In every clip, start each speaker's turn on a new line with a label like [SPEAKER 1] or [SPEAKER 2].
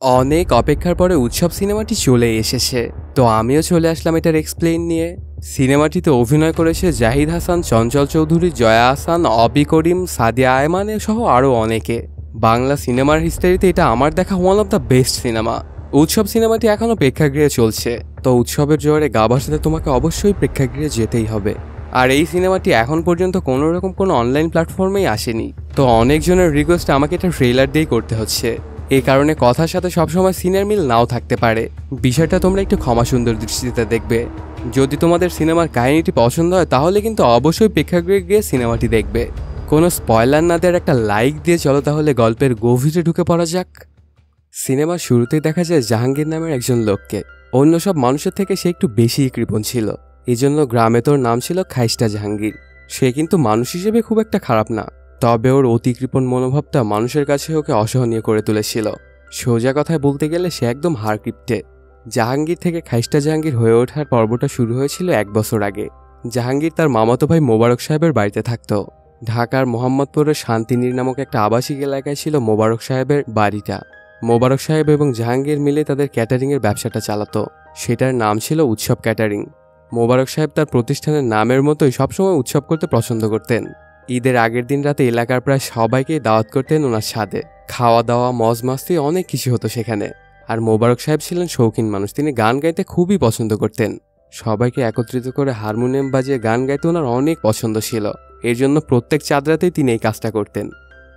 [SPEAKER 1] অনেক অপেক্ষার পরে উৎসব সিনেমাটি চলে এসেছে। তো আমিও চলে আসলাম এটার এক্সপ্লেইন নিয়ে। সিনেমাটিতে অভিনয় করেছে জাহিদ হাসান, চঞ্চল চৌধুরী, জয়া আহসান, অপি করিম, সাদিয়া আয়মান সহ আরও অনেকে। বাংলা সিনেমার হিস্ট্রিতে এটা আমার দেখা one of the best cinema. উৎসব সিনেমাটি এখনও প্রেক্ষাগৃহে চলছে, তো উৎসবের জোয়ারে গা ভাসাতে তোমাকে অবশ্যই প্রেক্ষাগৃহে যেতেই হবে। আর এই সিনেমাটি এখন পর্যন্ত কোনো অনলাইন প্ল্যাটফর্মেই আসেনি, তো অনেকজনের রিকোয়েস্ট আমাকে এটা ট্রেলার দিয়েই করতে হচ্ছে। এই কারণে কথার সাথে সবসময় সিনের মিল নাও থাকতে পারে। বিষয়টা তোমরা একটু ক্ষমা সুন্দর দৃষ্টিতে দেখবে। যদি তোমাদের সিনেমার কাহিনীটি পছন্দ হয় তাহলে কিন্তু অবশ্যই প্রেক্ষাগৃহে গিয়ে সিনেমাটি দেখবে। কোনো স্পয়লার না দেওয়ার একটা লাইক দিয়ে চলো তাহলে গল্পের গভীরে ঢুকে পড়া যাক। সিনেমার শুরুতেই দেখা যায় জাহাঙ্গীর নামের একজন লোককে। অন্য সব মানুষের থেকে সে একটু বেশি কৃপণ ছিল, এই জন্য গ্রামে তোর নাম ছিল খাইস্টা জাহাঙ্গীর। সে কিন্তু মানুষ হিসেবে খুব একটা খারাপ না, তবে ওর অতি কৃপণ মনোভাবটা মানুষের কাছে ওকে অসহনীয় করে তুলেছিল। সোজা কথায় বলতে গেলে সে একদম হাড় কিপটে। জাহাঙ্গীর থেকে খাইস্টা জাহাঙ্গীর হয়ে ওঠার পর্বটা শুরু হয়েছিল 1 বছর আগে। জাহাঙ্গীর তার মামাতো ভাই মোবারক সাহেবের বাড়িতে থাকত। ঢাকার মোহাম্মদপুরের শান্তিনীর নামক একটা আবাসিক এলাকায় ছিল মোবারক সাহেবের বাড়িটা। মোবারক সাহেব এবং জাহাঙ্গীর মিলে তাদের ক্যাটারিংয়ের ব্যবসাটা চালাতো। সেটার নাম ছিল উৎসব ক্যাটারিং। মোবারক সাহেব তার প্রতিষ্ঠানের নামের মতোই সবসময় উৎসব করতে পছন্দ করতেন। ঈদের আগের দিন রাতে এলাকার প্রায় সবাইকে দাওয়াত করতেন ওনার সাথে। খাওয়া দাওয়া, মজ মাস্তি অনেক কিছু হতো সেখানে। আর মোবারক সাহেব ছিলেন শৌখিন মানুষ, তিনি গান গাইতে খুবই পছন্দ করতেন। সবাইকে একত্রিত করে হারমোনিয়াম বাজিয়ে গান গাইতে ওনার অনেক পছন্দ ছিল। এর জন্য প্রত্যেক চাঁদ রাতেই তিনি এই কাজটা করতেন।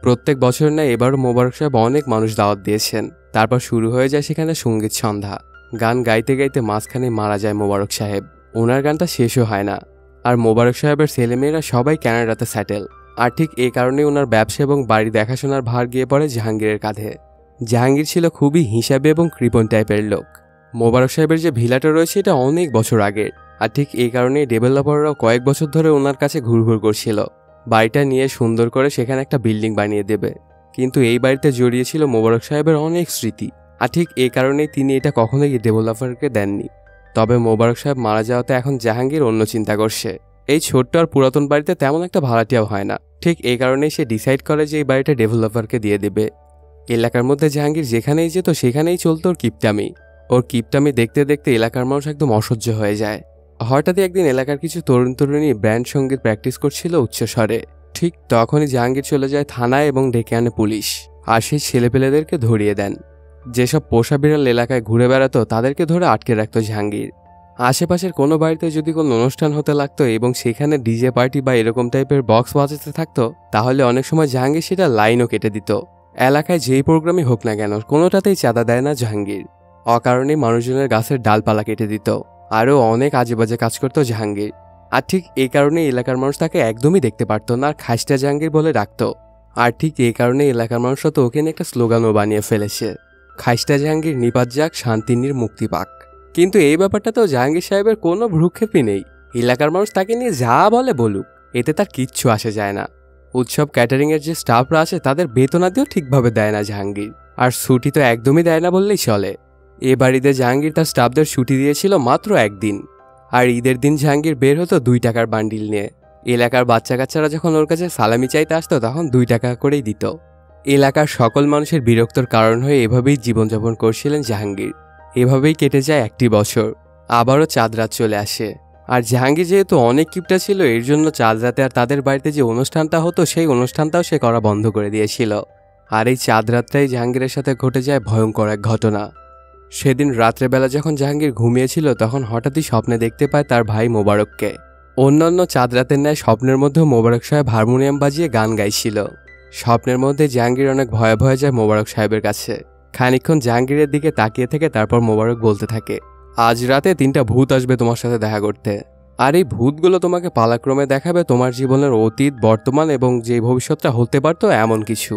[SPEAKER 1] প্রত্যেক বছর না এবারও মোবারক সাহেব অনেক মানুষ দাওয়াত দিয়েছেন। তারপর শুরু হয়ে যায় সেখানে সঙ্গীত সন্ধ্যা। গান গাইতে গাইতে মাঝখানে মারা যায় মোবারক সাহেব। ওনার গানটা শেষও হয় না। আর মোবারক সাহেবের ছেলেমেয়েরা সবাই ক্যানাডাতে সেটেল। আর ঠিক এই কারণেই ওনার ব্যবসা এবং বাড়ি দেখাশোনার ভার গিয়ে পড়ে জাহাঙ্গীরের কাঁধে। জাহাঙ্গীর ছিল খুবই হিসাবি এবং কৃপণ টাইপের লোক। মোবারক সাহেবের যে ভিলাটা রয়েছে এটা অনেক বছর আগের, আর ঠিক এই কারণেই ডেভেলপাররাও কয়েক বছর ধরে ওনার কাছে ঘুরঘুর করছিল বাড়িটা নিয়ে সুন্দর করে সেখানে একটা বিল্ডিং বানিয়ে দেবে। কিন্তু এই বাড়িতে জড়িয়ে ছিল মোবারক সাহেবের অনেক স্মৃতি, আর ঠিক এই কারণেই তিনি এটা কখনোই ডেভেলপারকে দেননি। তবে মোবারক সাহেব মারা যাওয়াতে এখন জাহাঙ্গীর অন্য চিন্তা করছে। এই ছোট্ট আর পুরাতন বাড়িতে তেমন একটা ভাড়াটিয়াও হয় না, ঠিক এই কারণেই সে ডিসাইড করে যে এই বাড়িটা ডেভেলপারকে দিয়ে দেবে। এলাকার মধ্যে জাহাঙ্গীর যেখানেই যেত সেখানেই চলতো ওর কিপটামি। ওর কিপটামি দেখতে দেখতে এলাকার মানুষ একদম অসহ্য হয়ে যায়। হঠাৎই একদিন এলাকার কিছু তরুণ তরুণী ব্যান্ড সঙ্গীত প্র্যাকটিস করছিল উচ্চস্বরে। ঠিক তখনই জাহাঙ্গীর চলে যায় থানায় এবং ডেকে আনে পুলিশ, আর সেই ছেলেপেলেদেরকে ধরিয়ে দেন। যেসব পোষা বিড়াল এলাকায় ঘুরে বেড়াতো তাদেরকে ধরে আটকে রাখতো জাহাঙ্গীর। আশেপাশের কোনো বাড়িতে যদি কোনো অনুষ্ঠান হতে লাগতো এবং সেখানে ডিজে পার্টি বা এরকম টাইপের বক্স বাজাতে থাকতো, তাহলে অনেক সময় জাহাঙ্গীর সেটা লাইনও কেটে দিত। এলাকায় যেই প্রোগ্রামই হোক না কেন কোনোটাতেই চাঁদা দেয় না জাহাঙ্গীর। অকারণেই মানুষজনের গাছের ডালপালা কেটে দিত। আরও অনেক আজেবাজে কাজ করতো জাহাঙ্গীর। আর ঠিক এই কারণে এলাকার মানুষ তাকে একদমই দেখতে পারত না, আর খাইস্টা জাহাঙ্গীর বলে ডাকতো। আর ঠিক এই কারণে এলাকার মানুষরা তো ওকে নিয়ে একটা স্লোগানও বানিয়ে ফেলেছে, খাইস্টা জাহাঙ্গীর নিপাত যাক, শান্তিনীর মুক্তি পাক। কিন্তু এই ব্যাপারটা তো জাহাঙ্গীর সাহেবের কোনো ভ্রুক্ষেপই নেই। এলাকার মানুষ তাকে নিয়ে যা বলে বলুক, এতে তার কিচ্ছু আসে যায় না। উৎসব ক্যাটারিংয়ের যে স্টাফরা আছে তাদের বেতনাদিও ঠিকভাবে দেয় না জাহাঙ্গীর, আর ছুটি তো একদমই দেয় না বললেই চলে। এ বাড়িতে জাহাঙ্গীর তার স্টাফদের ছুটি দিয়েছিল মাত্র 1 দিন। আর ঈদের দিন জাহাঙ্গীর বের হতো 2 টাকার বান্ডিল নিয়ে। এলাকার বাচ্চা কাচ্চারা যখন ওর কাছে সালামি চাইতে আসতো তখন 2 টাকা করেই দিত। এলাকার সকল মানুষের বিরক্তর কারণ হয়ে এভাবেই জীবনযাপন করছিলেন জাহাঙ্গীর। এভাবেই কেটে যায় 1টি বছর। আবারও চাঁদ রাত চলে আসে। আর জাহাঙ্গীর যেহেতু অনেক কিপটা ছিল, এর জন্য চাঁদ রাতে আর তাদের বাড়িতে যে অনুষ্ঠানটা হতো সেই অনুষ্ঠানটাও সে করা বন্ধ করে দিয়েছিল। আর এই চাঁদ রাতটাই জাহাঙ্গীরের সাথে ঘটে যায় ভয়ঙ্কর এক ঘটনা। সেদিন রাত্রেবেলা যখন জাহাঙ্গীর ঘুমিয়েছিল তখন হঠাৎই স্বপ্নে দেখতে পায় তার ভাই মোবারককে। অন্যান্য চাঁদ রাতের ন্যায় স্বপ্নের মধ্যেও মোবারক সাহেব হারমোনিয়াম বাজিয়ে গান গাইছিল। স্বপ্নের মধ্যে জাহাঙ্গীর অনেক ভয়ে ভয়ে যায় মোবারক সাহেবের কাছে। খানিকক্ষণ জাহাঙ্গীরের দিকে তাকিয়ে থেকে তারপর মোবারক বলতে থাকে, আজ রাতে 3টা ভূত আসবে তোমার সাথে দেখা করতে। আর এই ভূতগুলো তোমাকে পালাক্রমে দেখাবে তোমার জীবনের অতীত, বর্তমান এবং যে ভবিষ্যৎটা হতে পারতো এমন কিছু।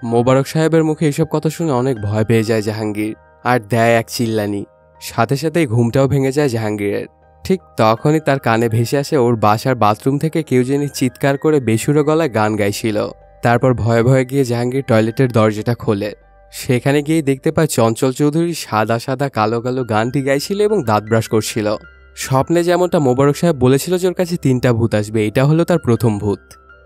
[SPEAKER 1] মোবারক সাহেবের মুখে এইসব কথা শুনে অনেক ভয় পেয়ে যায় জাহাঙ্গীর, আর দেয় এক চিল্লানি। সাথে সাথেই ঘুমটাও ভেঙে যায় জাহাঙ্গীরের। ঠিক তখনই তার কানে ভেসে আসে ওর বাসার বাথরুম থেকে কেউ যেন চিৎকার করে বেসুরো গলায় গান গাইছিল। তারপর ভয়ে ভয়ে গিয়ে জাহাঙ্গীর টয়লেটের দরজাটা খোলে। সেখানে গিয়ে দেখতে পায় চঞ্চল চৌধুরী সাদা সাদা কালো কালো গানটি গাইছিল এবং দাঁত ব্রাশ করছিল। স্বপ্নে যেমনটা মোবারক সাহেব বলেছিল যে ওর কাছে 3টা ভূত আসবে, এটা হলো তার প্রথম ভূত।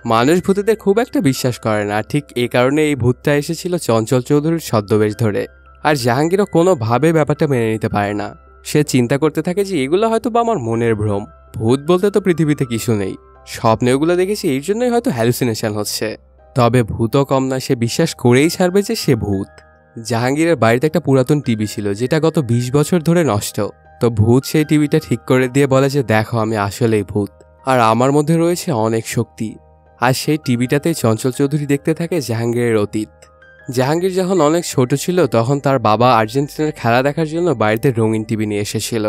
[SPEAKER 1] মানুষ ভূতেদের খুব একটা বিশ্বাস করে না, ঠিক এই কারণে এই ভূতটা এসেছিল চঞ্চল চৌধুরীর ছদ্মবেশ ধরে। আর জাহাঙ্গীরও কোনোভাবে ব্যাপারটা মেনে নিতে পারে না। সে চিন্তা করতে থাকে যে এগুলো হয়তো বা আমার মনের ভ্রম, ভূত বলতে তো পৃথিবীতে কিছু নেই, স্বপ্নে ওগুলো দেখেছি, এই জন্যই হয়তো হ্যালুসিনেশন হচ্ছে। তবে ভূতও কম না, সে বিশ্বাস করেই ছাড়বে যে সে ভূত। জাহাঙ্গীরের বাড়িতে একটা পুরাতন টিভি ছিল যেটা গত 20 বছর ধরে নষ্ট। তো ভূত সেই টিভিটা ঠিক করে দিয়ে বলে যে দেখো আমি আসলেই ভূত, আর আমার মধ্যে রয়েছে অনেক শক্তি। আর সেই টিভিটাতেই চঞ্চল চৌধুরী দেখতে থাকে জাহাঙ্গীরের অতীত। জাহাঙ্গীর যখন অনেক ছোট ছিল তখন তার বাবা আর্জেন্টিনার খেলা দেখার জন্য বাড়িতে রঙিন টিভি নিয়ে এসেছিল।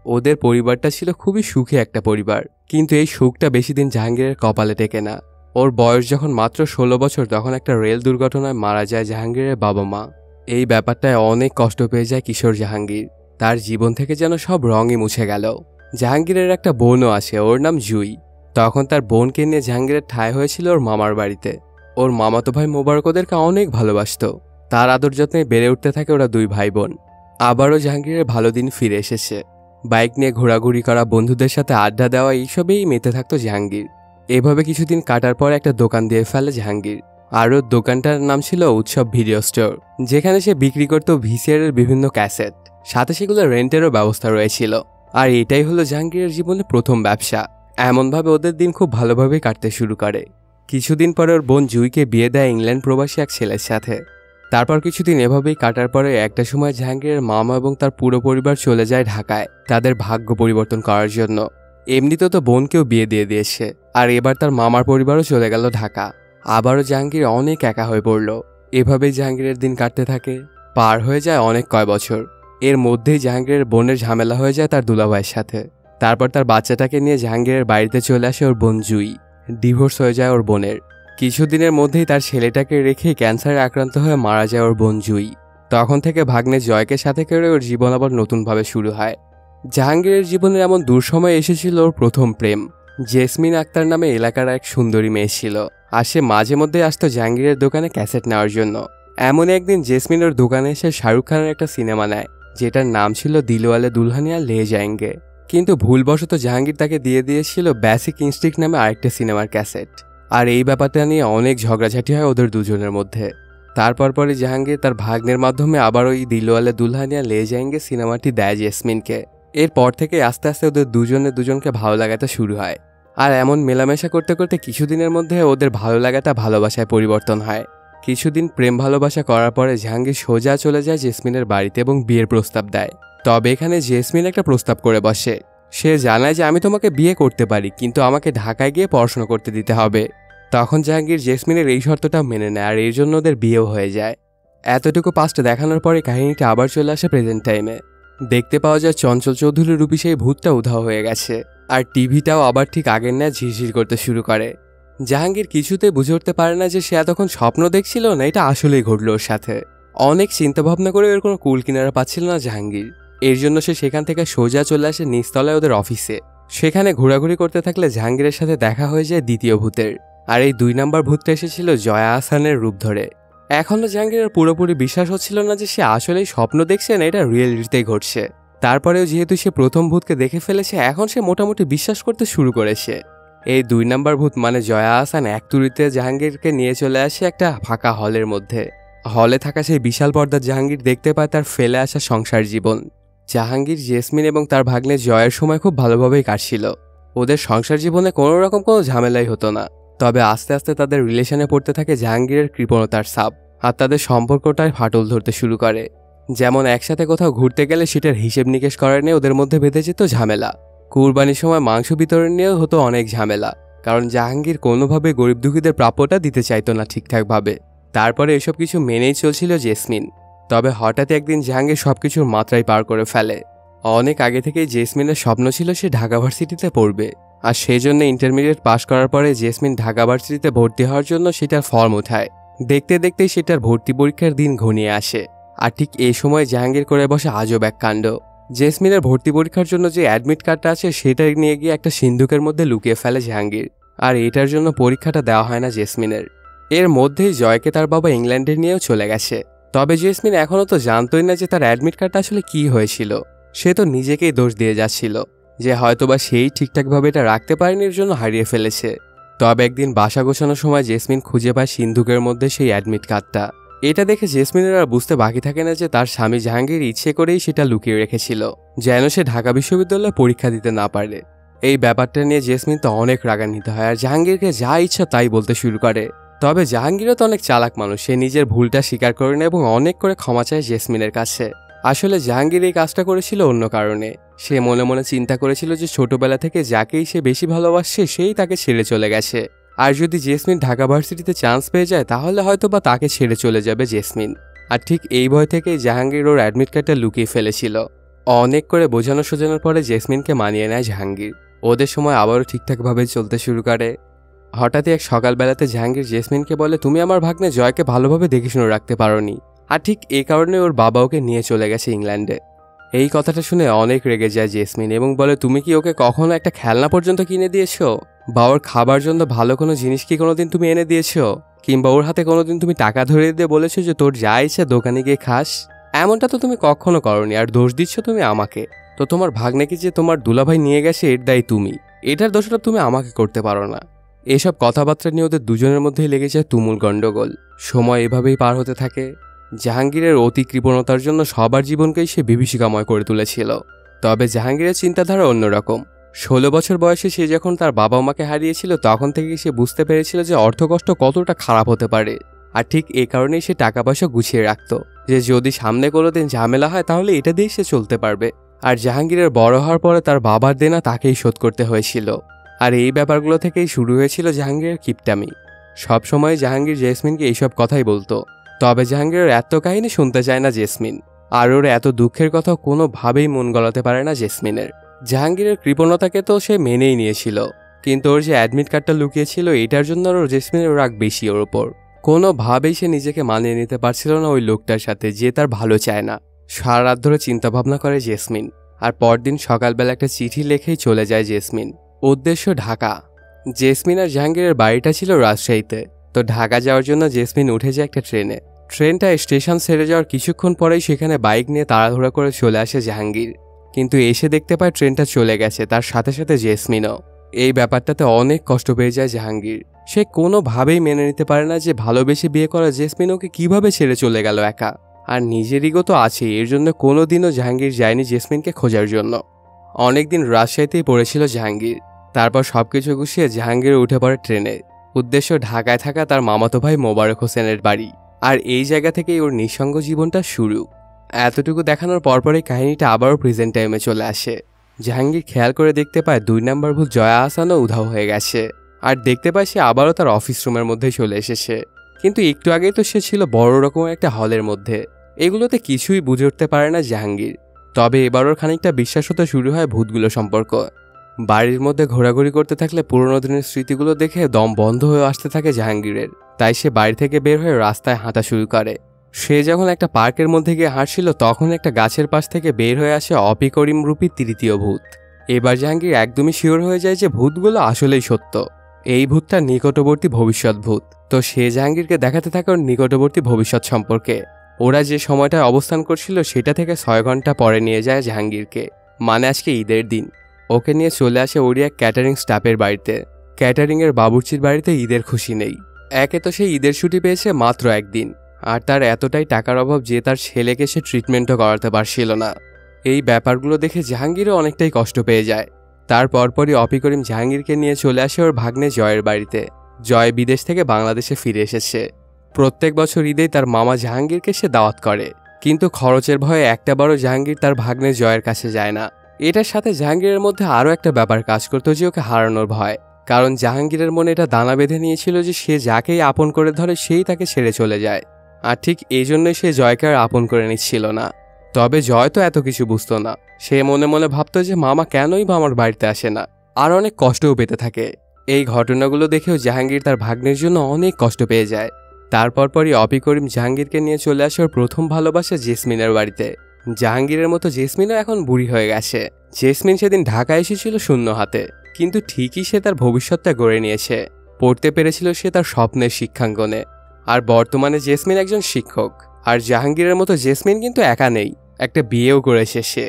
[SPEAKER 1] ওদের পরিবারটা ছিল খুবই সুখী একটা পরিবার, কিন্তু এই সুখটা বেশি দিন জাহাঙ্গীরের কপালে টেকে না। ওর বয়স যখন মাত্র 16 বছর তখন একটা রেল দুর্ঘটনায় মারা যায় জাহাঙ্গীরের বাবা মা। এই ব্যাপারটায় অনেক কষ্ট পেয়ে যায় কিশোর জাহাঙ্গীর। তার জীবন থেকে যেন সব রঙই মুছে গেল। জাহাঙ্গীরের একটা বোনও আছে, ওর নাম জুই। তখন তার বোনকে নিয়ে জাহাঙ্গীরের ঠাঁই হয়েছিল ওর মামার বাড়িতে। ওর মামাতো ভাই মোবারক ওদেরকে অনেক ভালোবাসত। তার আদর যত্নে বেড়ে উঠতে থাকে ওরা দুই ভাই বোন। আবারও জাহাঙ্গীরের ভালো দিন ফিরে এসেছে। বাইক নিয়ে ঘোরাঘুরি করা, বন্ধুদের সাথে আড্ডা দেওয়া, এইসবেই মেতে থাকতো জাহাঙ্গীর। এভাবে কিছুদিন কাটার পর একটা দোকান দিয়ে ফেলে জাহাঙ্গীর। আর ওর দোকানটার নাম ছিল উৎসব ভিডিও স্টোর, যেখানে সে বিক্রি করত ভিসিআর এর বিভিন্ন ক্যাসেট, সাথে সেগুলো রেন্টেরও ব্যবস্থা রয়েছিল। আর এটাই হলো জাহাঙ্গীরের জীবনে প্রথম ব্যবসা। এমনভাবে ওদের দিন খুব ভালোভাবেই কাটতে শুরু করে। কিছুদিন পরে ওর বোন জুইকে বিয়ে দেয় ইংল্যান্ড প্রবাসী এক ছেলের সাথে। তারপর কিছুদিন এভাবেই কাটার পরে একটা সময় জাহাঙ্গীরের মামা এবং তার পুরো পরিবার চলে যায় ঢাকায় তাদের ভাগ্য পরিবর্তন করার জন্য। এমনিতেও তো বোনকেও বিয়ে দিয়ে দিয়েছে, আর এবার তার মামার পরিবারও চলে গেল ঢাকা। আবারও জাহাঙ্গীর অনেক একা হয়ে পড়ল। এভাবেই জাহাঙ্গীরের দিন কাটতে থাকে। পার হয়ে যায় অনেক কয় বছর। এর মধ্যেই জাহাঙ্গীরের বোনের ঝামেলা হয়ে যায় তার দুলাভাইয়ের সাথে। তারপর তার বাচ্চাটাকে নিয়ে জাহাঙ্গীরের বাড়িতে চলে আসে ওর বোন জুই। ডিভোর্স হয়ে যায় ওর বোনের। কিছুদিনের মধ্যেই তার ছেলেটাকে রেখে ক্যান্সারে আক্রান্ত হয়ে মারা যায় ওর বোন জুই। তখন থেকে ভাগ্নে জয়কে সাথে করে ওর জীবন আবার নতুনভাবে শুরু হয়। জাহাঙ্গীরের জীবনের এমন দুঃসময় এসেছিল ওর প্রথম প্রেম। জেসমিন আক্তার নামে এলাকার এক সুন্দরী মেয়ে ছিল, আর সে মাঝে মধ্যে আসতো জাহাঙ্গীরের দোকানে ক্যাসেট নেওয়ার জন্য। এমন একদিন জেসমিন ওর দোকানে এসে শাহরুখ খানের একটা সিনেমা নেয়, যেটার নাম ছিল দিলওয়ালে দুলহানিয়া লে যায়েঙ্গে। কিন্তু ভুলবশত জাহাঙ্গীর তাকে দিয়ে দিয়েছিল বেসিক ইনস্টিংক্ট নামে আরেকটা সিনেমার ক্যাসেট। আর এই ব্যাপারটা নিয়ে অনেক ঝগড়াঝাটি হয় ওদের দুজনের মধ্যে। তারপর পরে জাহাঙ্গীর তার ভাগ্নের মাধ্যমে আবার ওই দিলওয়ালে দুলহানিয়া লে যায়েঙ্গে সিনেমাটি দেয় জেসমিনকে। এরপর থেকে আস্তে আস্তে ওদের দুজনকে ভালো লাগাতে শুরু হয়। আর এমন মেলামেশা করতে করতে কিছুদিনের মধ্যে ওদের ভালো লাগাটা ভালোবাসায় পরিবর্তন হয়। কিছুদিন প্রেম ভালোবাসা করার পরে জাহাঙ্গীর সোজা চলে যায় জেসমিনের বাড়িতে এবং বিয়ের প্রস্তাব দেয়। তবে এখানে জেসমিন একটা প্রস্তাব করে বসে। সে জানায় যে আমি তোমাকে বিয়ে করতে পারি, কিন্তু আমাকে ঢাকায় গিয়ে পড়াশোনা করতে দিতে হবে। তখন জাহাঙ্গীর জেসমিনের এই শর্তটা মেনে নেয়, আর এর জন্য ওদের বিয়েও হয়ে যায়। এতটুকু পাস্ট দেখানোর পরে কাহিনীটা আবার চলে আসে প্রেজেন্ট টাইমে। দেখতে পাওয়া যায় চঞ্চল চৌধুরীর রূপী সেই ভূতটা উধাও হয়ে গেছে, আর টিভিটাও আবার ঠিক আগের ন্যায় ঝিরঝির করতে শুরু করে। জাহাঙ্গীর কিছুতে বুঝে উঠতে পারে না যে সে এতক্ষণ স্বপ্ন দেখছিল না এটা আসলেই ঘটল ওর সাথে। অনেক চিন্তাভাবনা করে এর কোনো কুল কিনারা পাচ্ছিল না জাহাঙ্গীর। এর জন্য সে সেখান থেকে সোজা চলে আসে নিচতলায় ওদের অফিসে। সেখানে ঘোরাঘুরি করতে থাকলে জাহাঙ্গীরের সাথে দেখা হয়ে যায় দ্বিতীয় ভূতের। আর এই 2 নম্বর ভূতটা এসেছিল জয়া আহসানের রূপ ধরে। এখনও জাহাঙ্গীরের পুরোপুরি বিশ্বাস হচ্ছিল না যে সে আসলেই স্বপ্ন দেখছে না এটা রিয়েলিটিতেই ঘটছে। তারপরেও যেহেতু সে প্রথম ভূতকে দেখে ফেলেছে, এখন সে মোটামুটি বিশ্বাস করতে শুরু করেছে। এই 2 নম্বর ভূত মানে জয়া আহসান এক তুড়িতে জাহাঙ্গীরকে নিয়ে চলে আসে একটা ফাঁকা হলের মধ্যে। হলে থাকা সেই বিশাল পর্দার জাহাঙ্গীর দেখতে পায় তার ফেলে আসা সংসার জীবন। জাহাঙ্গীর, জেসমিন এবং তার ভাগ্নে জয়ের সময় খুব ভালোভাবেই কাটছিল। ওদের সংসার জীবনে কোনো রকম কোনো ঝামেলাই হতো না। তবে আস্তে আস্তে তাদের রিলেশনে পড়তে থাকে জাহাঙ্গীরের কৃপণতার ছাপ, আর তাদের সম্পর্কটায় ফাটল ধরতে শুরু করে। যেমন একসাথে কোথাও ঘুরতে গেলে সেটার হিসেব নিকেশ করার নিয়ে ওদের মধ্যে বেঁধে যেত ঝামেলা। কুরবানির সময় মাংস বিতরণ নিয়েও হতো অনেক ঝামেলা, কারণ জাহাঙ্গীর কোনোভাবে গরিব দুঃখীদের প্রাপ্যটা দিতে চাইতো না ঠিকঠাকভাবে। তারপরে এসব কিছু মেনেই চলছিল জেসমিন। তবে হঠাৎ একদিন জাহাঙ্গীর সবকিছুর মাত্রায় পার করে ফেলে। অনেক আগে থেকেই জেসমিনের স্বপ্ন ছিল সে ঢাকা ভার্সিটিতে পড়বে, আর সেই জন্য ইন্টারমিডিয়েট পাশ করার পরে জেসমিন ঢাকা ভার্সিটিতে ভর্তি হওয়ার জন্য সেটার ফর্ম উঠায়। দেখতে দেখতেই সেটার ভর্তি পরীক্ষার দিন ঘনিয়ে আসে। আর ঠিক এই সময় জাহাঙ্গীর করে বসে আজব এক কাণ্ড। জেসমিনের ভর্তি পরীক্ষার জন্য যে অ্যাডমিট কার্ডটা আছে সেটা নিয়ে গিয়ে একটা সিন্ধুকের মধ্যে লুকিয়ে ফেলে জাহাঙ্গীর, আর এটার জন্য পরীক্ষাটা দেওয়া হয় না জেসমিনের। এর মধ্যেই জয়কে তার বাবা ইংল্যান্ডে নিয়েও চলে গেছে। তবে জেসমিন এখনও তো জানতোই না যে তার অ্যাডমিট কার্ডটা আসলে কি হয়েছিল। সে তো নিজেকেই দোষ দিয়ে যাচ্ছিল যে হয়তোবা সেই ঠিকঠাকভাবে এটা রাখতে পারেনি, এর জন্য হারিয়ে ফেলেছে। তবে একদিন বাসা গোছানোর সময় জেসমিন খুঁজে পায় সিন্ধুকের মধ্যে সেই অ্যাডমিট কার্ডটা। এটা দেখে জেসমিনের আর বুঝতে বাকি থাকে না যে তার স্বামী জাহাঙ্গীর ইচ্ছে করেই সেটা লুকিয়ে রেখেছিল, যেন সে ঢাকা বিশ্ববিদ্যালয়ে পরীক্ষা দিতে না পারে। এই ব্যাপারটা নিয়ে জেসমিন তো অনেক রাগান্বিত হয় আর জাহাঙ্গীরকে যা ইচ্ছা তাই বলতে শুরু করে। তবে জাহাঙ্গীরও তো অনেক চালাক মানুষ, সে নিজের ভুলটা স্বীকার করে না এবং অনেক করে ক্ষমা চায় জেসমিনের কাছে। আসলে জাহাঙ্গীর এই কাজটা করেছিল অন্য কারণে। সে মনে মনে চিন্তা করেছিল যে ছোটবেলা থেকে যাকেই সে বেশি ভালোবাসছে সেই তাকে ছেড়ে চলে গেছে, আর যদি জেসমিন ঢাকা ভার্সিটিতে চান্স পেয়ে যায় তাহলে হয়তো বা তাকে ছেড়ে চলে যাবে জেসমিন। আর ঠিক এই ভয় থেকেই জাহাঙ্গীর ওর অ্যাডমিট কার্ডটা লুকিয়ে ফেলেছিল। অনেক করে বোঝানো সোজানোর পরে জেসমিনকে মানিয়ে নেয় জাহাঙ্গীর। ওদের সময় আবারও ঠিকঠাকভাবে চলতে শুরু করে। হঠাৎই এক সকালবেলাতে জাহাঙ্গীর জেসমিনকে বলে, তুমি আমার ভাগ্নে জয়কে ভালোভাবে দেখে শুনে রাখতে পারোনি, আর ঠিক এই কারণে ওর বাবা ওকে নিয়ে চলে গেছে ইংল্যান্ডে। এই কথাটা শুনে অনেক রেগে যায় জেসমিন এবং বলে, তুমি কি ওকে কখনো একটা খেলনা পর্যন্ত কিনে দিয়েছো, বা ওর খাবার জন্য ভালো কোনো জিনিস কি কোনোদিন তুমি এনে দিয়েছো, কিংবা ওর হাতে কোনোদিন তুমি টাকা ধরে দিয়ে বলেছো যে তোর যা ইচ্ছা দোকানে গিয়ে খাস? এমনটা তো তুমি কখনো করনি, আর দোষ দিচ্ছ তুমি আমাকে। তো তোমার ভাগ্নেকে যে তোমার দুলাভাই নিয়ে গেছে এর দায়ী তুমি, এটার দোষটা তুমি আমাকে করতে পারো না। এসব কথাবার্তা নিয়ে ওদের দুজনের মধ্যেই লেগে যায় তুমুল গণ্ডগোল। সময় এভাবেই পার হতে থাকে। জাহাঙ্গীরের অতি কৃপণতার জন্য সবার জীবনকেই সে বিভীষিকাময় করে তুলেছিল। তবে জাহাঙ্গীরের চিন্তাধারা অন্যরকম। 16 বছর বয়সে সে যখন তার বাবা মাকে হারিয়েছিল তখন থেকেই সে বুঝতে পেরেছিল যে অর্থকষ্ট কতটা খারাপ হতে পারে। আর ঠিক এই কারণেই সে টাকা পয়সা গুছিয়ে রাখত, যে যদি সামনে কোনোদিন ঝামেলা হয় তাহলে এটা দিয়েই সে চলতে পারবে। আর জাহাঙ্গীরের বড় হওয়ার পরে তার বাবার দেনা তাকেই শোধ করতে হয়েছিল। আর এই ব্যাপারগুলো থেকেই শুরু হয়েছিল জাহাঙ্গীরের কিপটামি। সবসময় জাহাঙ্গীর জেসমিনকে এইসব কথাই বলতো। তবে জাহাঙ্গীরের এত কাহিনী শুনতে চায় না জেসমিন, আর ওর এত দুঃখের কথা কোনোভাবেই মন গলাতে পারে না জেসমিনের। জাহাঙ্গীরের কৃপণতাকে তো সে মেনেই নিয়েছিল, কিন্তু ওর যে অ্যাডমিট কার্ডটা লুকিয়েছিল এটার জন্য ওর জেসমিনের রাগ বেশি ওর ওপর। কোনোভাবেই সে নিজেকে মানিয়ে নিতে পারছিল না ওই লোকটার সাথে যে তার ভালো চায় না। সারা রাত ধরে চিন্তাভাবনা করে জেসমিন, আর পরদিন সকালবেলা একটা চিঠি লেখেই চলে যায় জেসমিন। উদ্দেশ্য ঢাকা। জেসমিন আর জাহাঙ্গীরের বাড়িটা ছিল রাজশাহীতে। তো ঢাকা যাওয়ার জন্য জেসমিন উঠে যায় একটা ট্রেনে। ট্রেনটা স্টেশন ছেড়ে যাওয়ার কিছুক্ষণ পরেই সেখানে বাইক নিয়ে তাড়াহুড়া করে চলে আসে জাহাঙ্গীর, কিন্তু এসে দেখতে পায় ট্রেনটা চলে গেছে, তার সাথে সাথে জেসমিনও। এই ব্যাপারটাতে অনেক কষ্ট পেয়ে যায় জাহাঙ্গীর। সে কোনোভাবেই মেনে নিতে পারে না যে ভালোবেসে বিয়ে করা জেসমিন ওকে কিভাবে ছেড়ে চলে গেল একা। আর নিজের ইগো তো আছেই, এর জন্য কোনোদিনও জাহাঙ্গীর যায়নি জেসমিনকে খোঁজার জন্য। অনেকদিন রাজশাহীতেই পড়েছিল জাহাঙ্গীর। তারপর সবকিছু গুছিয়ে জাহাঙ্গীর উঠে পড়ে ট্রেনে। উদ্দেশ্য ঢাকায় থাকা তার মামাতো ভাই মোবারক হোসেনের বাড়ি। আর এই জায়গা থেকেই ওর নিঃসঙ্গ জীবনটা শুরু। এতটুকু দেখানোর পরপরই কাহিনীটা আবারও প্রেজেন্ট টাইমে চলে আসে। জাহাঙ্গীর খেয়াল করে দেখতে পায় 2 নম্বর ভূত জয়া আহসানও উধাও হয়ে গেছে। আর দেখতে পায় সে আবারও তার অফিস রুমের মধ্যেই চলে এসেছে, কিন্তু একটু আগেই তো সে ছিল বড় রকম একটা হলের মধ্যে। এগুলোতে কিছুই বুঝে উঠতে পারে না জাহাঙ্গীর। তবে এবার ওর খানিকটা বিশ্বাস হতে শুরু হয় ভূতগুলো সম্পর্ক। বাড়ির মধ্যে ঘোরাঘুরি করতে থাকলে পুরোনো দিনের স্মৃতিগুলো দেখে দম বন্ধ হয়ে আসতে থাকে জাহাঙ্গীরের। তাই সে বাড়ি থেকে বের হয়ে রাস্তায় হাঁটা শুরু করে। সে যখন একটা পার্কের মধ্যে গিয়ে হাঁটছিল তখন একটা গাছের পাশ থেকে বের হয়ে আসে অপি করিম রূপী তৃতীয় ভূত। এবার জাহাঙ্গীর একদমই শিওর হয়ে যায় যে ভূতগুলো আসলেই সত্য। এই ভূতটা নিকটবর্তী ভবিষ্যৎ ভূত। তো সে জাহাঙ্গীরকে দেখাতে থাকে ওর নিকটবর্তী ভবিষ্যৎ সম্পর্কে। ওরা যে সময়টায় অবস্থান করছিল সেটা থেকে 6 ঘন্টা পরে নিয়ে যায় জাহাঙ্গীরকে, মানে আজকে ঈদের দিন। ওকে নিয়ে চলে আসে ওরই এক ক্যাটারিং স্টাফের বাড়িতে। ক্যাটারিংয়ের বাবুর্চির বাড়িতে ঈদের খুশি নেই। একে তো সে ঈদের ছুটি পেয়েছে মাত্র 1 দিন, আর তার এতটাই টাকার অভাব যে তার ছেলেকে সে ট্রিটমেন্টও করাতে পারছিল না। এই ব্যাপারগুলো দেখে জাহাঙ্গীরও অনেকটাই কষ্ট পেয়ে যায়। তার পরপরই অপি করিম জাহাঙ্গীরকে নিয়ে চলে আসে ওর ভাগ্নে জয়ের বাড়িতে। জয় বিদেশ থেকে বাংলাদেশে ফিরে এসেছে। প্রত্যেক বছর ঈদেই তার মামা জাহাঙ্গীরকে সে দাওয়াত করে, কিন্তু খরচের ভয়ে একটাবারও জাহাঙ্গীর তার ভাগ্নে জয়ের কাছে যায় না। এটার সাথে জাহাঙ্গীরের মধ্যে আরও একটা ব্যাপার কাজ করতো, যে ওকে হারানোর ভয়। কারণ জাহাঙ্গীরের মনে এটা দানা বেঁধে নিয়েছিল যে সে যাকেই আপন করে ধরে সেই তাকে ছেড়ে চলে যায়। আর ঠিক এই জন্যই সে জয়কে আর আপন করে নিচ্ছিল না। তবে জয় তো এত কিছু বুঝতো না। সে মনে মনে ভাবতো যে মামা কেনই বা আমার বাড়িতে আসে না, আর অনেক কষ্টও পেতে থাকে। এই ঘটনাগুলো দেখেও জাহাঙ্গীর তার ভাগ্নের জন্য অনেক কষ্ট পেয়ে যায়। তারপরই অপি করিম জাহাঙ্গীরকে নিয়ে চলে আসে ওর প্রথম ভালোবাসা জেসমিনের বাড়িতে। জাহাঙ্গীরের মতো জেসমিনও এখন বুড়ি হয়ে গেছে। জেসমিন সেদিন ঢাকা এসেছিল শূন্য হাতে, কিন্তু ঠিকই সে তার ভবিষ্যৎটা গড়ে নিয়েছে। পড়তে পেরেছিল সে তার স্বপ্নের শিক্ষাঙ্গনে। আর বর্তমানে জেসমিন একজন শিক্ষক। আর জাহাঙ্গীরের মতো জেসমিন কিন্তু একা নেই, একটা বিয়েও করেছে সে।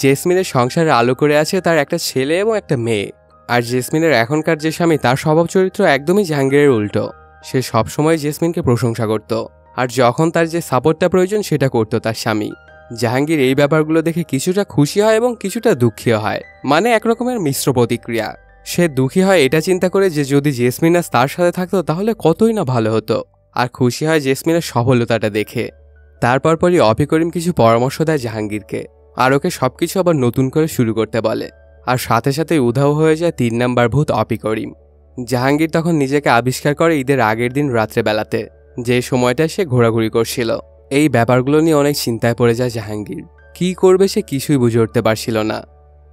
[SPEAKER 1] জেসমিনের সংসারে আলো করে আছে তার একটা ছেলে এবং একটা মেয়ে। আর জেসমিনের এখনকার যে স্বামী তার স্বভাব চরিত্র একদমই জাহাঙ্গীরের উল্টো। সে সবসময় জেসমিনকে প্রশংসা করত, আর যখন তার যে সাপোর্টটা প্রয়োজন সেটা করতো তার স্বামী। জাহাঙ্গীর এই ব্যাপারগুলো দেখে কিছুটা খুশি হয় এবং কিছুটা দুঃখীও হয়, মানে একরকমের মিশ্র প্রতিক্রিয়া। সে দুঃখী হয় এটা চিন্তা করে যে যদি জেসমিন আজ তার সাথে থাকতো তাহলে কতই না ভালো হতো, আর খুশি হয় জেসমিনের সফলতাটা দেখে। তারপর পরই অপি করিম কিছু পরামর্শ দেয় জাহাঙ্গীরকে, আর ওকে সবকিছু আবার নতুন করে শুরু করতে বলে। আর সাথে সাথে উধাও হয়ে যায় 3 নাম্বার ভূত অপি করিম। জাহাঙ্গীর তখন নিজেকে আবিষ্কার করে ঈদের আগের দিন রাত্রেবেলাতে, যে সময়টায় সে ঘোরাঘুরি করছিল। এই ব্যাপারগুলো নিয়ে অনেক চিন্তায় পড়ে যায় জাহাঙ্গীর। কি করবে সে কিছুই বুঝে উঠতে পারছিল না।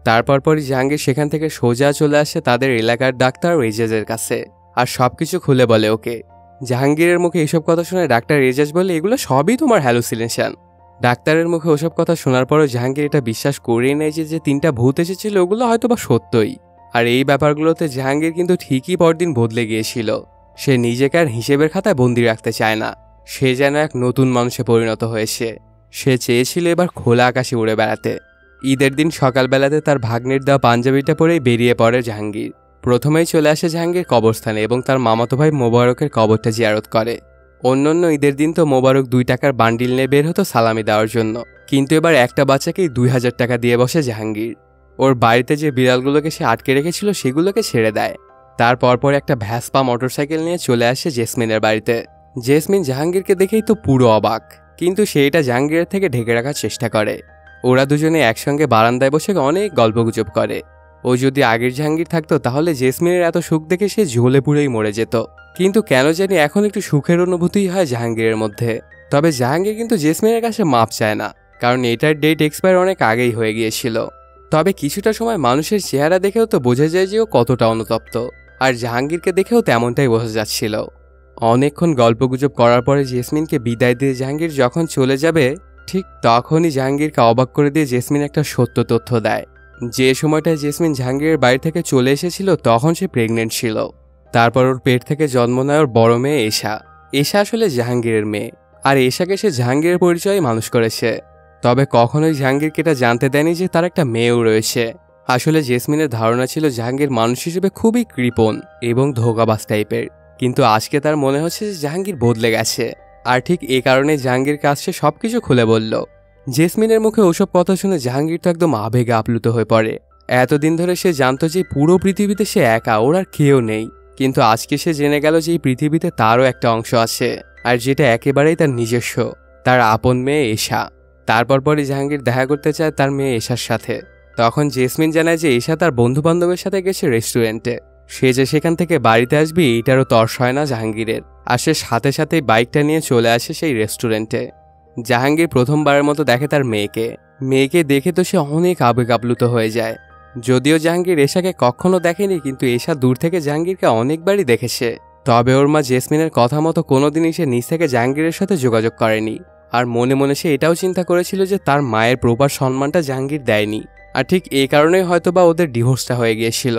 [SPEAKER 1] তারপর পরই জাহাঙ্গীর সেখান থেকে সোজা চলে আসে তাদের এলাকার ডাক্তার এজাজের কাছে, আর সবকিছু খুলে বলে ওকে। জাহাঙ্গীরের মুখে এসব কথা শুনে ডাক্তার এজাজ বলে, এগুলো সবই তোমার হ্যালুসিনেশন। ডাক্তারের মুখে ওসব কথা শোনার পরও জাহাঙ্গীর এটা বিশ্বাস করেই নেয় যে 3টা ভূত এসেছিল ওগুলো হয়তোবা সত্যই। আর এই ব্যাপারগুলোতে জাহাঙ্গীর কিন্তু ঠিকই পরদিন বদলে গিয়েছিল। সে নিজেকে আর হিসেবের খাতায় বন্দি রাখতে চায় না। সে যেন এক নতুন মানুষে পরিণত হয়েছে। সে চেয়েছিল এবার খোলা আকাশে উড়ে বেড়াতে। ঈদের দিন সকালবেলাতে তার ভাগ্নের দেওয়া পাঞ্জাবিটা পরেই বেরিয়ে পড়ে জাহাঙ্গীর। প্রথমেই চলে আসে জাহাঙ্গীর কবরস্থানে এবং তার মামাতো ভাই মোবারকের কবরটা জিয়ারত করে। অন্যান্য ঈদের দিন তো মোবারক 2 টাকার বান্ডিল নিয়ে বের হতো সালামি দেওয়ার জন্য, কিন্তু এবার একটা বাচ্চাকেই 2000 টাকা দিয়ে বসে জাহাঙ্গীর। ওর বাড়িতে যে বিড়ালগুলোকে সে আটকে রেখেছিল সেগুলোকে ছেড়ে দেয়। তারপর একটা ভ্যাসপা মোটরসাইকেল নিয়ে চলে আসে জেসমিনের বাড়িতে। জেসমিন জাহাঙ্গীরকে দেখেই তো পুরো অবাক, কিন্তু সে এটা জাহাঙ্গীরের থেকে ঢেকে রাখার চেষ্টা করে। ওরা দুজনে একসঙ্গে বারান্দায় বসে অনেক গল্পগুজব করে। ও যদি আগের জাহাঙ্গীর থাকতো তাহলে জেসমিনের এত সুখ দেখে সে ঝোলে পুড়েই মরে যেত। কিন্তু কেন জানি এখন একটু সুখের অনুভূতিই হয় জাহাঙ্গীরের মধ্যে। তবে জাহাঙ্গীর কিন্তু জেসমিনের কাছে মাপ চায় না, কারণ এটার ডেট এক্সপায়ার অনেক আগেই হয়ে গিয়েছিল। তবে কিছুটা সময় মানুষের চেহারা দেখেও তো বোঝা যায় যে ও কতটা অনুতপ্ত, আর জাহাঙ্গীরকে দেখেও তেমনটাই বোঝা যাচ্ছিল। অনেকক্ষণ গল্পগুজব করার পরে জেসমিনকে বিদায় দিয়ে জাহাঙ্গীর যখন চলে যাবে, ঠিক তখনই জাহাঙ্গীরকে অবাক করে দিয়ে জেসমিন একটা সত্য তথ্য দেয়। যে সময়টায় জেসমিন জাহাঙ্গীরের বাড়ি থেকে চলে এসেছিল তখন সে প্রেগনেন্ট ছিল। তারপর ওর পেট থেকে জন্ম নেয় ওর বড় মেয়ে এশা। এশা আসলে জাহাঙ্গীরের মেয়ে, আর এশাকে সে জাহাঙ্গীরের পরিচয়ে মানুষ করেছে। তবে কখনোই জাহাঙ্গীরকে এটা জানতে দেয়নি যে তার একটা মেয়েও রয়েছে। আসলে জেসমিনের ধারণা ছিল জাহাঙ্গীর মানুষ হিসেবে খুবই কৃপণ এবং ধোঁকাবাজ টাইপের, কিন্তু আজকে তার মনে হচ্ছে যে জাহাঙ্গীর বদলে গেছে। আর ঠিক এ কারণে জাহাঙ্গীর কাছে সবকিছু খুলে বলল। জেসমিনের মুখে ওসব কথা শুনে জাহাঙ্গীর তো একদম আবেগে আপ্লুত হয়ে পড়ে। এতদিন ধরে সে জানতো যে পুরো পৃথিবীতে সে একা, ওর আর কেউ নেই। কিন্তু আজকে সে জেনে গেল যে এই পৃথিবীতে তারও একটা অংশ আছে, আর যেটা একেবারেই তার নিজস্ব, তার আপন মেয়ে এশা। তারপর জাহাঙ্গীর দেখা করতে চায় তার মেয়ে এশার সাথে। তখন জেসমিন জানায় যে এশা তার বন্ধু বান্ধবের সাথে গেছে রেস্টুরেন্টে। সে যে সেখান থেকে বাড়িতে আসবে এইটারও তর্স হয় না জাহাঙ্গীরের, আর সে সাথে সাথেই বাইকটা নিয়ে চলে আসে সেই রেস্টুরেন্টে। জাহাঙ্গীর প্রথমবারের মতো দেখে তার মেয়েকে দেখে তো সে অনেক আবেগ আপ্লুত হয়ে যায়। যদিও জাহাঙ্গীর এশাকে কখনো দেখেনি, কিন্তু এশা দূর থেকে জাহাঙ্গীরকে অনেকবারই দেখেছে। তবে ওর মা জেসমিনের কথা মতো কোনোদিনই সে নিজ থেকে জাহাঙ্গীরের সাথে যোগাযোগ করেনি। আর মনে মনে সে এটাও চিন্তা করেছিল যে তার মায়ের প্রপার সম্মানটা জাহাঙ্গীর দেয়নি, আর ঠিক এই কারণেই হয়তোবা ওদের ডিভোর্সটা হয়ে গিয়েছিল।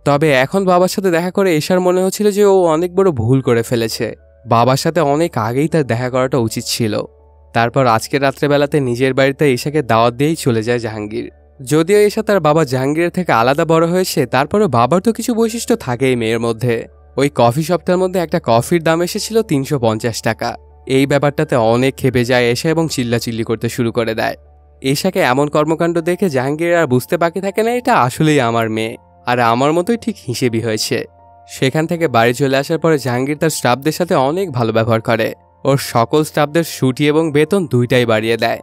[SPEAKER 1] তবে এখন বাবার সাথে দেখা করে এশার মনে হচ্ছিল যে ও অনেক বড় ভুল করে ফেলেছে। বাবার সাথে অনেক আগেই তার দেখা করাটা উচিত ছিল। তারপর আজকে রাত্রেবেলাতে নিজের বাড়িতে এশাকে দাওয়াত দিয়েই চলে যায় জাহাঙ্গীর। যদিও এশা তার বাবা জাহাঙ্গীরের থেকে আলাদা বড় হয়েছে, তারপরেও বাবার তো কিছু বৈশিষ্ট্য থাকেই মেয়ের মধ্যে। ওই কফি শপটার মধ্যে একটা কফির দাম এসেছিল 350 টাকা। এই ব্যাপারটাতে অনেক খেপে যায় এশা এবং চিল্লাচিল্লি করতে শুরু করে দেয়। এশাকে এমন কর্মকাণ্ড দেখে জাহাঙ্গীর আর বুঝতে বাকি থাকে না এটা আসলেই আমার মেয়ে, আর আমার মতোই ঠিক হিসেবই হয়েছে। সেখান থেকে বাড়ি চলে আসার পরে জাহাঙ্গীর তার স্টাফদের সাথে অনেক ভালো ব্যবহার করে। ওর সকল স্টাফদের ছুটি এবং বেতন দুইটাই বাড়িয়ে দেয়।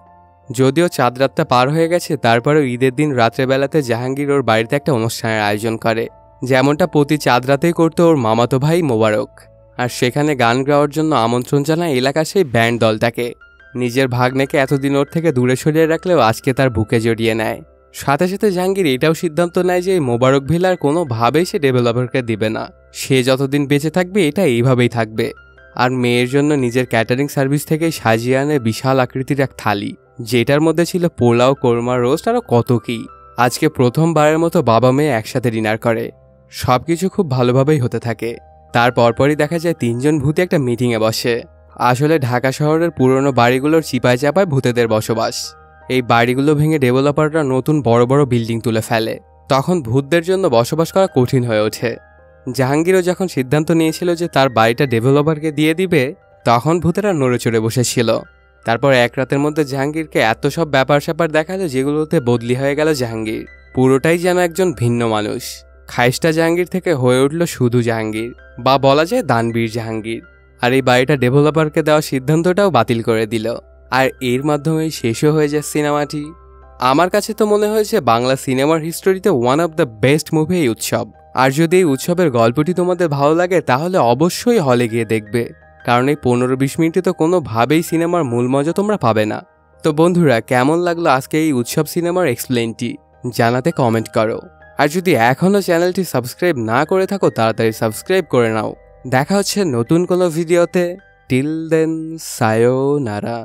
[SPEAKER 1] যদিও চাঁদ রাতটা পার হয়ে গেছে, তারপরেও ঈদের দিন রাত্রেবেলাতে জাহাঙ্গীর ওর বাড়িতে একটা অনুষ্ঠানের আয়োজন করে, যেমনটা প্রতি চাঁদ রাতেই করতো ওর মামাতো ভাই মোবারক। আর সেখানে গান গাওয়ার জন্য আমন্ত্রণ জানায় এলাকার সেই ব্যান্ড দলটাকে। নিজের ভাগ্নেকে এতদিন ওর থেকে দূরে সরিয়ে রাখলেও আজকে তার বুকে জড়িয়ে নেয়। সাথে সাথে জাহাঙ্গীর এটাও সিদ্ধান্ত নেয় যে মোবারক ভিলার কোনোভাবেই সে ডেভেলপারকে দিবে না। সে যতদিন বেঁচে থাকবে এটা এইভাবেই থাকবে। আর মেয়ের জন্য নিজের ক্যাটারিং সার্ভিস থেকে সাজিয়ে আনে বিশাল আকৃতির এক থালি, যেটার মধ্যে ছিল পোলাও, কোরমা, রোস্ট আরও কত কি। আজকে প্রথমবারের মতো বাবা মেয়ে একসাথে ডিনার করে। সবকিছু খুব ভালোভাবেই হতে থাকে। তারপরই দেখা যায় 3 জন ভূতে একটা মিটিংয়ে বসে। আসলে ঢাকা শহরের পুরনো বাড়িগুলোর চিপায় চাপায় ভূতেদের বসবাস। এই বাড়িগুলো ভেঙে ডেভেলপাররা নতুন বড় বড় বিল্ডিং তুলে ফেলে। তখন ভূতদের জন্য বসবাস করা কঠিন হয়ে ওঠে। জাহাঙ্গীরও যখন সিদ্ধান্ত নিয়েছিল যে তার বাড়িটা ডেভেলপারকে দিয়ে দিবে, তখন ভূতেরা নড়ে চড়ে বসেছিল। তারপর এক রাতের মধ্যে জাহাঙ্গীরকে এত সব ব্যাপার স্যাপার দেখালো যেগুলোতে বদলি হয়ে গেল জাহাঙ্গীর। পুরোটাই যেন একজন ভিন্ন মানুষ। খাইস্টা জাহাঙ্গীর থেকে হয়ে উঠল শুধু জাহাঙ্গীর, বা বলা যায় দানবীর জাহাঙ্গীর। আর এই বাড়িটা ডেভেলপারকে দেওয়ার সিদ্ধান্তটাও বাতিল করে দিল। আর এর মাধ্যমেই শেষও হয়ে যায় সিনেমাটি। আমার কাছে তো মনে হয়েছে বাংলা সিনেমার হিস্টোরিতে one of the best movie এই উৎসব। আর যদি এই উৎসবের গল্পটি তোমাদের ভালো লাগে তাহলে অবশ্যই হলে গিয়ে দেখবে, কারণ এই 15-20 মিনিটে তো কোনোভাবেই সিনেমার মূল মজা তোমরা পাবে না। তো বন্ধুরা, কেমন লাগলো আজকে এই উৎসব সিনেমার এক্সপ্লেনটি জানাতে কমেন্ট করো। আর যদি এখনও চ্যানেলটি সাবস্ক্রাইব না করে থাকো তাড়াতাড়ি সাবস্ক্রাইব করে নাও। দেখা হচ্ছে নতুন কোনো ভিডিওতে। Till then, সায়োনারা।